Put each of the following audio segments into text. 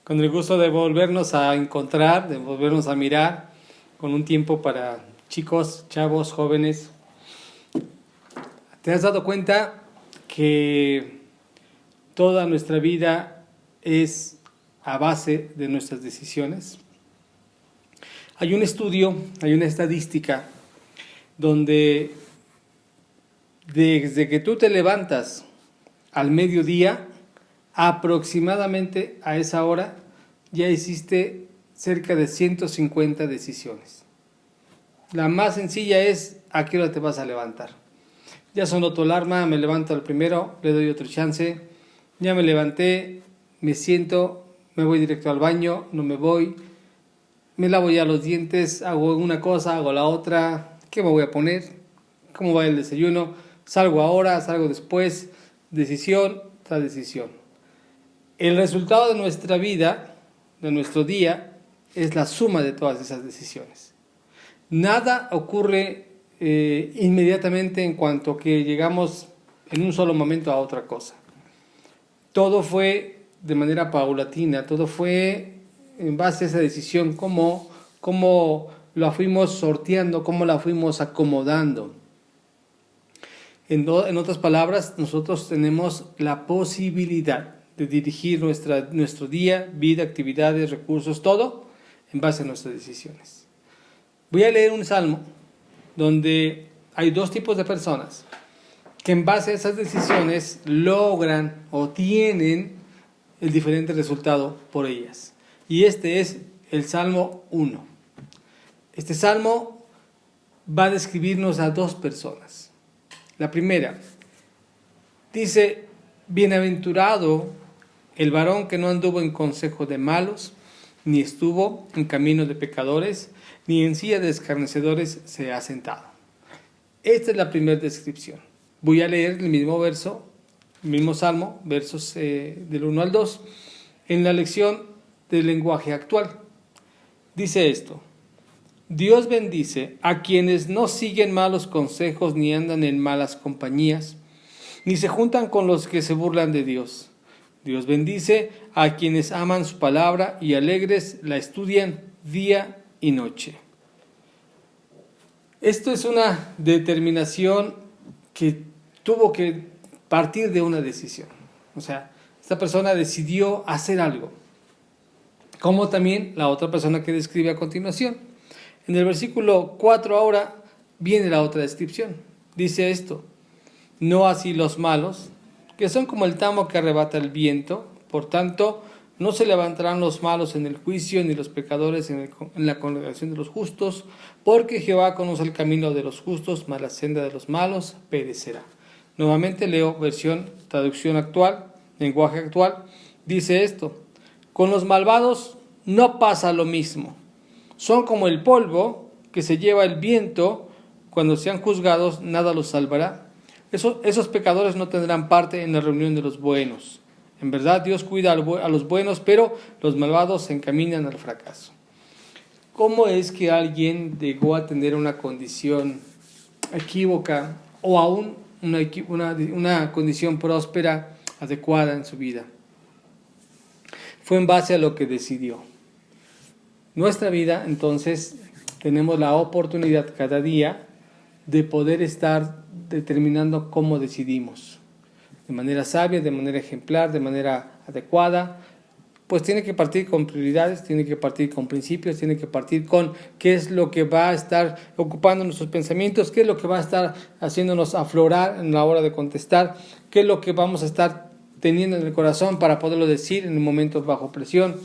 con el gusto de volvernos a encontrar, de volvernos a mirar, con un tiempo para chicos, chavos, jóvenes. ¿Te has dado cuenta que toda nuestra vida es a base de nuestras decisiones? Hay un estudio, hay una estadística donde desde que tú te levantas al mediodía, aproximadamente a esa hora ya hiciste cerca de 150 decisiones. La más sencilla es ¿a qué hora te vas a levantar? Ya sonó tu alarma, me levanto al primero, le doy otro chance, ya me levanté, me siento, me voy directo al baño, no me voy, me lavo ya los dientes, hago una cosa, hago la otra, ¿qué me voy a poner? ¿Cómo va el desayuno? Salgo ahora, salgo después, decisión tras decisión. El resultado de nuestra vida, de nuestro día, es la suma de todas esas decisiones. Nada ocurre inmediatamente en cuanto que llegamos en un solo momento a otra cosa. Todo fue de manera paulatina, todo fue en base a esa decisión, cómo la fuimos sorteando, cómo la fuimos acomodando. En otras palabras, nosotros tenemos la posibilidad de dirigir nuestro día, vida, actividades, recursos, todo en base a nuestras decisiones. Voy a leer un salmo donde hay dos tipos de personas que en base a esas decisiones logran o tienen el diferente resultado por ellas. Y este es el Salmo 1. Este salmo va a describirnos a dos personas. La primera dice: bienaventurado el varón que no anduvo en consejo de malos, ni estuvo en camino de pecadores, ni en silla de escarnecedores se ha sentado. Esta es la primera descripción. Voy a leer el mismo verso, el mismo salmo, versos del 1 al 2, en la lección del lenguaje actual. Dice esto: Dios bendice a quienes no siguen malos consejos, ni andan en malas compañías, ni se juntan con los que se burlan de Dios. Dios bendice a quienes aman su palabra y alegres la estudian día y noche. Esto es una determinación que tuvo que partir de una decisión. O sea, esta persona decidió hacer algo. Como también la otra persona que describe a continuación. En el versículo 4 ahora viene la otra descripción. Dice esto: no así los malos, que son como el tamo que arrebata el viento. Por tanto, no se levantarán los malos en el juicio, ni los pecadores en la congregación de los justos, porque Jehová conoce el camino de los justos, mas la senda de los malos perecerá. Nuevamente leo versión, traducción actual, lenguaje actual. Dice esto: con los malvados no pasa lo mismo. Son como el polvo que se lleva el viento. Cuando sean juzgados, nada los salvará. Esos pecadores no tendrán parte en la reunión de los buenos. En verdad, Dios cuida a los buenos, pero los malvados se encaminan al fracaso. ¿Cómo es que alguien llegó a tener una condición equívoca o aún una condición próspera, adecuada en su vida? Fue en base a lo que decidió. Nuestra vida, entonces, tenemos la oportunidad cada día de poder estar determinando cómo decidimos. De manera sabia, de manera ejemplar, de manera adecuada. Pues tiene que partir con prioridades, tiene que partir con principios, tiene que partir con qué es lo que va a estar ocupando nuestros pensamientos, qué es lo que va a estar haciéndonos aflorar en la hora de contestar, qué es lo que vamos a estar teniendo en el corazón para poderlo decir en momentos bajo presión,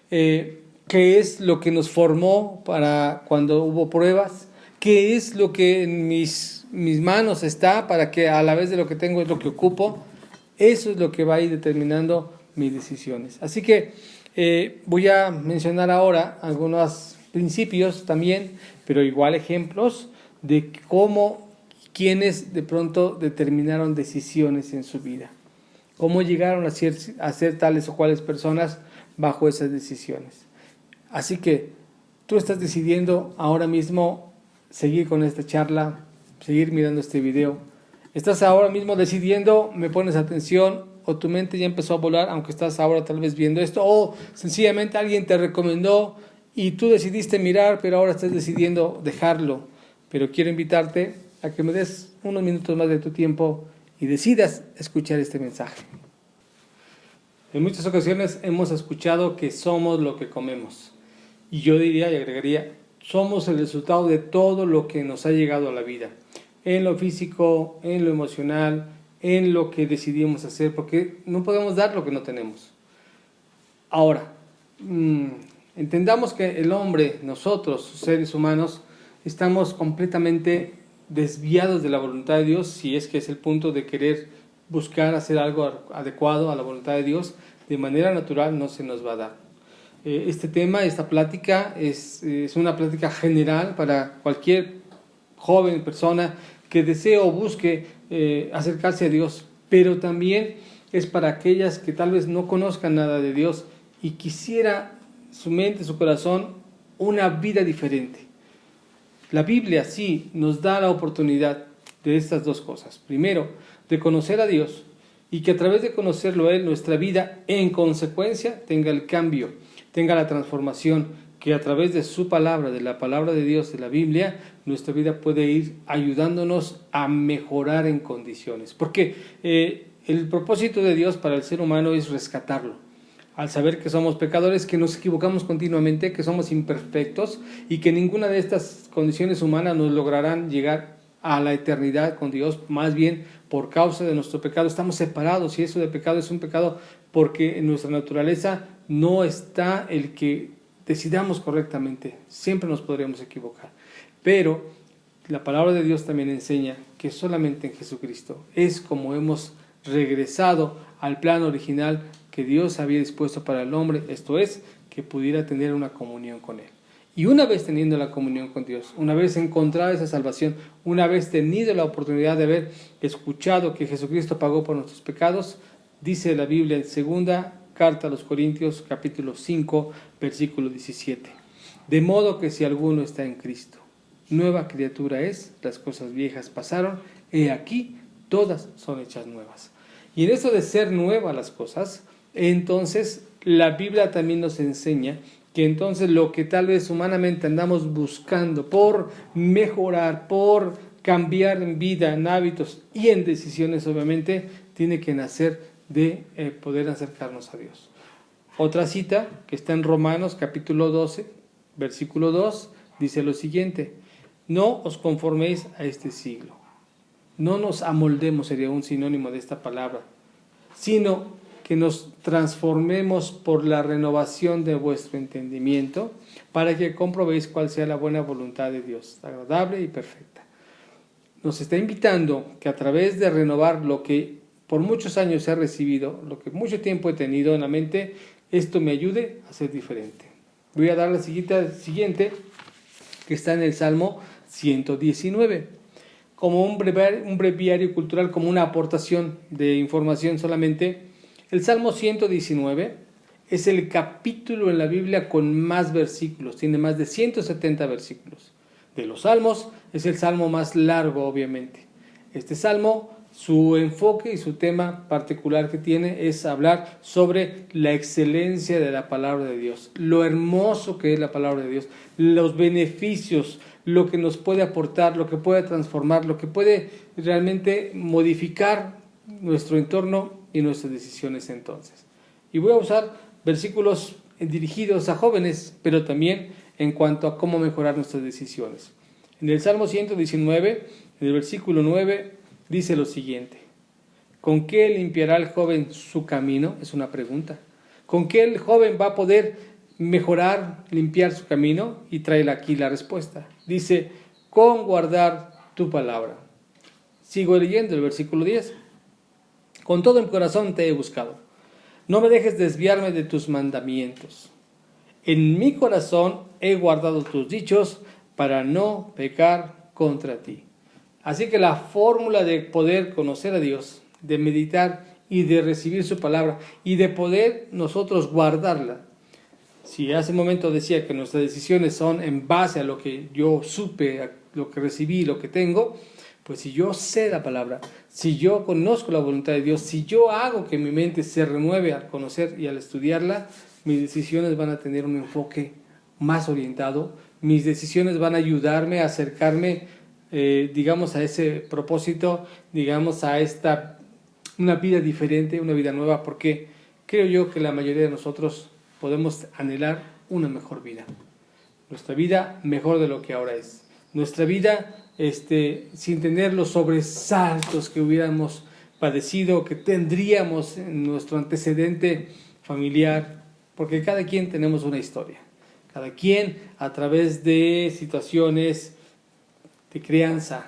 qué es lo que nos formó para cuando hubo pruebas, qué es lo que en mis manos está para que a la vez de lo que tengo es lo que ocupo. Eso es lo que va a ir determinando mis decisiones. Así que voy a mencionar ahora algunos principios también, pero igual ejemplos de cómo quienes de pronto determinaron decisiones en su vida, cómo llegaron a ser tales o cuales personas bajo esas decisiones. Así que tú estás decidiendo ahora mismo seguir con esta charla, seguir mirando este video. Estás ahora mismo decidiendo, me pones atención o tu mente ya empezó a volar, aunque estás ahora tal vez viendo esto, o sencillamente alguien te recomendó y tú decidiste mirar, pero ahora estás decidiendo dejarlo. Pero quiero invitarte a que me des unos minutos más de tu tiempo y decidas escuchar este mensaje. En muchas ocasiones hemos escuchado que somos lo que comemos. Y yo diría y agregaría, somos el resultado de todo lo que nos ha llegado a la vida. En lo físico, en lo emocional, en lo que decidimos hacer, porque no podemos dar lo que no tenemos. Ahora, entendamos que el hombre, nosotros, seres humanos, estamos completamente desviados de la voluntad de Dios, si es que es el punto de querer buscar hacer algo adecuado a la voluntad de Dios, de manera natural no se nos va a dar. Este tema, esta plática, es una plática general para cualquier joven persona que desee o busque acercarse a Dios, pero también es para aquellas que tal vez no conozcan nada de Dios y quisiera su mente, su corazón, una vida diferente. La Biblia sí nos da la oportunidad de estas dos cosas. Primero, de conocer a Dios y que a través de conocerlo a Él, nuestra vida en consecuencia tenga el cambio, tenga la transformación, que a través de su palabra, de la palabra de Dios, de la Biblia, nuestra vida puede ir ayudándonos a mejorar en condiciones. Porque el propósito de Dios para el ser humano es rescatarlo. Al saber que somos pecadores, que nos equivocamos continuamente, que somos imperfectos y que ninguna de estas condiciones humanas nos lograrán llegar a la eternidad con Dios, más bien por causa de nuestro pecado estamos separados, y eso de pecado es un pecado porque en nuestra naturaleza no está el que decidamos correctamente, siempre nos podríamos equivocar, pero la palabra de Dios también enseña que solamente en Jesucristo es como hemos regresado al plan original que Dios había dispuesto para el hombre, esto es, que pudiera tener una comunión con Él. Y una vez teniendo la comunión con Dios, una vez encontrada esa salvación, una vez tenido la oportunidad de haber escuchado que Jesucristo pagó por nuestros pecados, dice la Biblia en segunda carta a los Corintios, capítulo 5, versículo 17. De modo que si alguno está en Cristo, nueva criatura es, las cosas viejas pasaron, he aquí, todas son hechas nuevas. Y en eso de ser nuevas las cosas, entonces la Biblia también nos enseña que entonces lo que tal vez humanamente andamos buscando por mejorar, por cambiar en vida, en hábitos y en decisiones, obviamente, tiene que nacer de poder acercarnos a Dios. Otra cita que está en Romanos capítulo 12, versículo 2, dice lo siguiente: no os conforméis a este siglo. No nos amoldemos, sería un sinónimo de esta palabra, sino que nos transformemos por la renovación de vuestro entendimiento, para que comprobéis cuál sea la buena voluntad de Dios, agradable y perfecta. Nos está invitando que a través de renovar lo que por muchos años he recibido, lo que mucho tiempo he tenido en la mente, esto me ayude a ser diferente. Voy a dar la siguiente, que está en el Salmo 119. Como un breviario cultural, como una aportación de información solamente. El Salmo 119 es el capítulo en la Biblia con más versículos, tiene más de 170 versículos. De los salmos es el salmo más largo, obviamente. Este salmo, su enfoque y su tema particular que tiene es hablar sobre la excelencia de la palabra de Dios, lo hermoso que es la palabra de Dios, los beneficios, lo que nos puede aportar, lo que puede transformar, lo que puede realmente modificar nuestro entorno y nuestras decisiones entonces. Y voy a usar versículos dirigidos a jóvenes, pero también en cuanto a cómo mejorar nuestras decisiones. En el Salmo 119, en el versículo 9, dice lo siguiente: ¿con qué limpiará el joven su camino? Es una pregunta. ¿Con qué el joven va a poder mejorar, limpiar su camino? Y trae aquí la respuesta. Dice, con guardar tu palabra. Sigo leyendo el versículo 10. Con todo mi corazón te he buscado. No me dejes desviarme de tus mandamientos. En mi corazón he guardado tus dichos para no pecar contra ti. Así que la fórmula de poder conocer a Dios, de meditar y de recibir su palabra y de poder nosotros guardarla. Si hace un momento decía que nuestras decisiones son en base a lo que yo supe, a lo que recibí, lo que tengo, Pues si yo sé la palabra, si yo conozco la voluntad de Dios, si yo hago que mi mente se renueve al conocer y al estudiarla, mis decisiones van a tener un enfoque más orientado, mis decisiones van a ayudarme a acercarme, digamos, a ese propósito, digamos, a una vida diferente, una vida nueva, porque creo yo que la mayoría de nosotros podemos anhelar una mejor vida. Nuestra vida mejor de lo que ahora es. Nuestra vida sin tener los sobresaltos que hubiéramos padecido, que tendríamos en nuestro antecedente familiar, porque cada quien tenemos una historia. Cada quien a través de situaciones de crianza,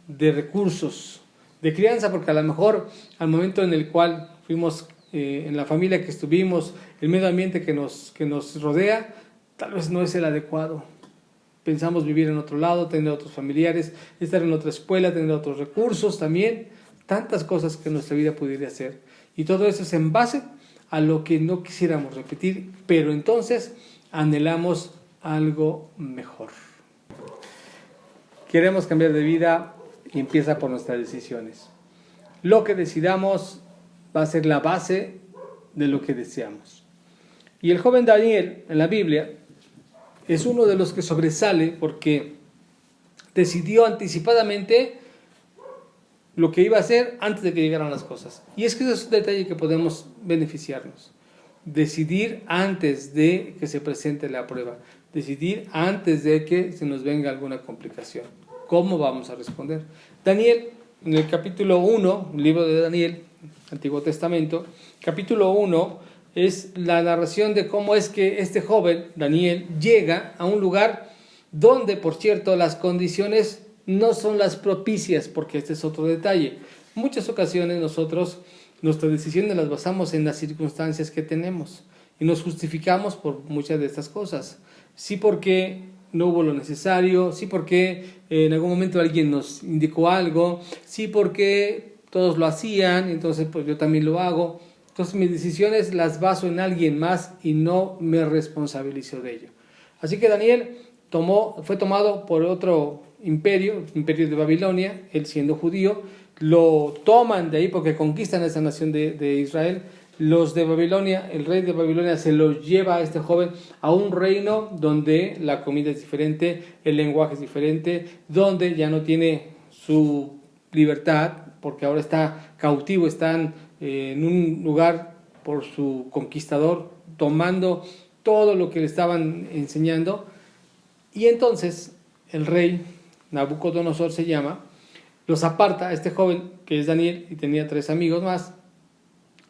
de recursos, de crianza, porque a lo mejor al momento en el cual fuimos, en la familia que estuvimos, el medio ambiente que nos rodea, tal vez no es el adecuado. Pensamos vivir en otro lado, tener otros familiares, estar en otra escuela, tener otros recursos también, tantas cosas que nuestra vida pudiera hacer. Y todo eso es en base a lo que no quisiéramos repetir, pero entonces anhelamos algo mejor. Queremos cambiar de vida y empieza por nuestras decisiones. Lo que decidamos va a ser la base de lo que deseamos. Y el joven Daniel en la Biblia es uno de los que sobresale porque decidió anticipadamente lo que iba a hacer antes de que llegaran las cosas. Y es que ese es un detalle que podemos beneficiarnos. Decidir antes de que se presente la prueba. Decidir antes de que se nos venga alguna complicación. ¿Cómo vamos a responder? Daniel, en el capítulo 1, el libro de Daniel, Antiguo Testamento, capítulo 1, es la narración de cómo es que este joven, Daniel, llega a un lugar donde, por cierto, las condiciones no son las propicias, porque este es otro detalle. En muchas ocasiones nosotros nuestras decisiones las basamos en las circunstancias que tenemos y nos justificamos por muchas de estas cosas. Sí porque no hubo lo necesario, sí porque en algún momento alguien nos indicó algo, sí porque todos lo hacían, entonces pues yo también lo hago. Entonces mis decisiones las baso en alguien más y no me responsabilizo de ello. Así que Daniel fue tomado por otro imperio, el imperio de Babilonia, él siendo judío, lo toman de ahí porque conquistan esa nación de Israel. Los de Babilonia, el rey de Babilonia se lo lleva a este joven a un reino donde la comida es diferente, el lenguaje es diferente, donde ya no tiene su libertad porque ahora está cautivo, están en un lugar por su conquistador, tomando todo lo que le estaban enseñando. Y entonces el rey, Nabucodonosor se llama, los aparta a este joven que es Daniel y tenía 3 amigos más,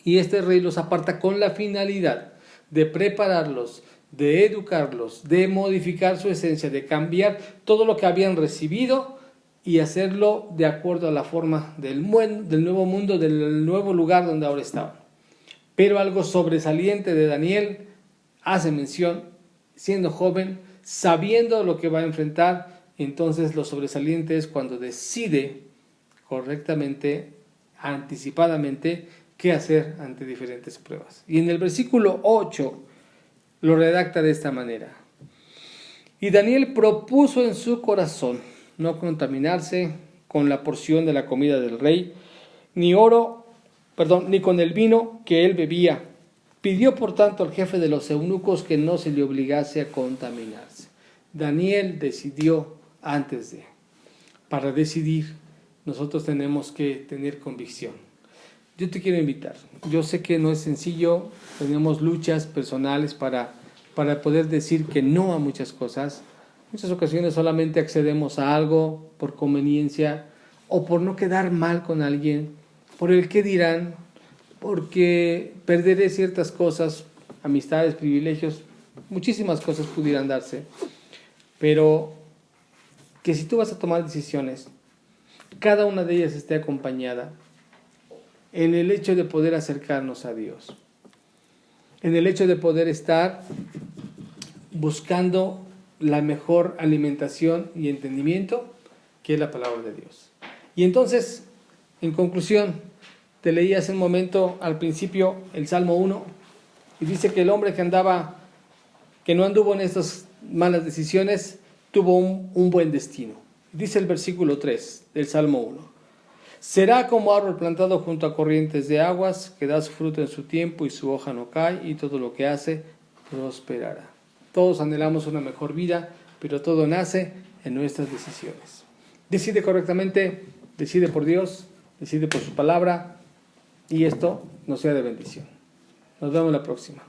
y este rey los aparta con la finalidad de prepararlos, de educarlos, de modificar su esencia, de cambiar todo lo que habían recibido y hacerlo de acuerdo a la forma del nuevo mundo, del nuevo lugar donde ahora estaban. Pero algo sobresaliente de Daniel hace mención, siendo joven, sabiendo lo que va a enfrentar, entonces lo sobresaliente es cuando decide correctamente, anticipadamente, qué hacer ante diferentes pruebas. Y en el versículo 8 lo redacta de esta manera. Y Daniel propuso en su corazón no contaminarse con la porción de la comida del rey, ni con el vino que él bebía. Pidió por tanto al jefe de los eunucos que no se le obligase a contaminarse. Daniel decidió antes de. Para decidir, nosotros tenemos que tener convicción. Yo te quiero invitar. Yo sé que no es sencillo, tenemos luchas personales para poder decir que no a muchas cosas. En muchas ocasiones solamente accedemos a algo por conveniencia o por no quedar mal con alguien, por el qué dirán, porque perderé ciertas cosas, amistades, privilegios, muchísimas cosas pudieran darse. Pero que si tú vas a tomar decisiones, cada una de ellas esté acompañada en el hecho de poder acercarnos a Dios, en el hecho de poder estar buscando la mejor alimentación y entendimiento, que es la palabra de Dios. Y entonces, en conclusión, te leí hace un momento al principio el Salmo 1, y dice que el hombre que no anduvo en estas malas decisiones, tuvo un buen destino. Dice el versículo 3 del Salmo 1. Será como árbol plantado junto a corrientes de aguas, que da su fruto en su tiempo y su hoja no cae, y todo lo que hace prosperará. Todos anhelamos una mejor vida, pero todo nace en nuestras decisiones. Decide correctamente, decide por Dios, decide por su palabra, y esto nos sea de bendición. Nos vemos la próxima.